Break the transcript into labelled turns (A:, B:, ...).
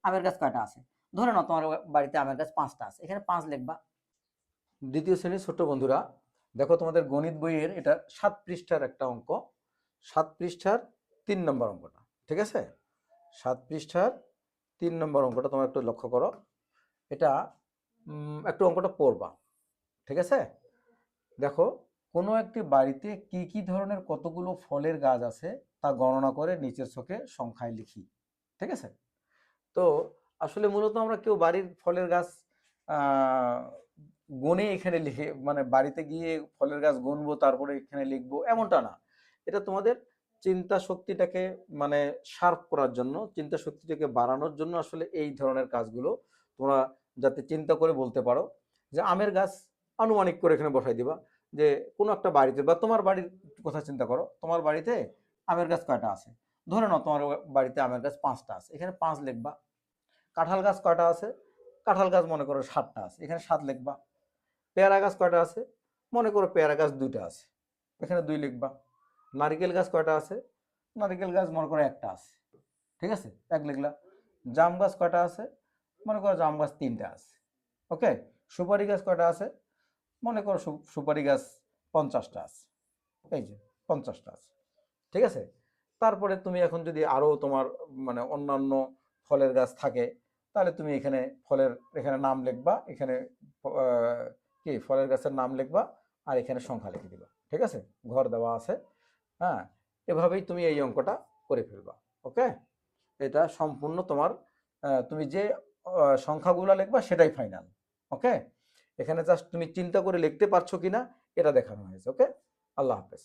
A: আমের গাছ কয়টা আছে? ধরে নাও তোমার বাড়িতে আমের গাছ 5টা আছে, এখানে 5 লিখবা। দ্বিতীয় শ্রেণীর ছোট্ট বন্ধুরা, দেখো তোমাদের গণিত বইয়ের এটা 7 পৃষ্ঠার একটা অঙ্ক, 7 পৃষ্ঠার 3 নম্বর অঙ্কটা, ঠিক আছে? 7 পৃষ্ঠার 3 নম্বর অঙ্কটা তোমরা একটু লক্ষ্য করো। এটা একটু অঙ্কটা পড়বা, ঠিক আছে? দেখো, কোনো একটি বাড়িতে কি কি ধরনের কতগুলো ফলের গাছ আছে তা গণনা করে নিচের ছকে সংখ্যায় লিখি, ঠিক আছে? তো আসলে মূলত আমরা কেউ বাড়ির ফলের গাছ গুনে এখানে লিখে, মানে বাড়িতে গিয়ে ফলের গাছ গুনবো তারপরে এখানে লিখবো, এমনটা না। এটা তোমাদের চিন্তা শক্তিটাকে মানে শার্প করার জন্য, চিন্তা শক্তিটাকে বাড়ানোর জন্য আসলে এই ধরনের কাজগুলো তোমরা যাতে চিন্তা করে বলতে পারো। যে আমের গাছ আনুমানিক করে এখানে বসাই দিবা, যে কোনো একটা বাড়িতে বা তোমার বাড়ির কথা চিন্তা করো, তোমার বাড়িতে আমের গাছ কয়টা আছে? ধরে নাও তোমার বাড়িতে আমের গাছ 5টা আছে, এখানে 5 লিখবা। কাঁঠাল গাছ কয়টা আছে? কাঁঠাল গাছ মনে করো 7টা আছে, এখানে 7 লিখবা। পেয়ারা গাছ কয়টা আছে? মনে করো পেয়ারা গাছ 2টা আছে, এখানে 2 লিখবা। নারিকেল গাছ কয়টা আছে? নারিকেল গাছ মনে করো 1টা আছে, ঠিক আছে, 1 লিখলা। জাম গাছ কয়টা আছে? মনে করো জাম গাছ 3টা আছে, ওকে। সুপারি গাছ কয়টা আছে? মনে করো সুপারি গাছ 50টা আছে, এই যে 50টা আছে, ঠিক আছে। তারপরে তুমি এখন যদি আরো তোমার মানে অন্যান্য ফলের গাছ থাকে, তাহলে তুমি এখানে ফলের এখানে নাম লিখবা, এখানে কি ফলের গাছের নাম লিখবা, আর এখানে সংখ্যা লিখে দিবা, ঠিক আছে, ঘর দেওয়া আছে। হ্যাঁ, এভাবেই তুমি এই অঙ্কটা করে ফেলবা, ওকে। এটা সম্পূর্ণ তোমার তুমি যে সংখ্যাগুলো লিখবা সেটাই ফাইনাল, ওকে। এখানে জাস্ট তুমি চিন্তা করে লিখতে পারছো কিনা এটা দেখানো হয়েছে, ওকে। আল্লাহ হাফেজ।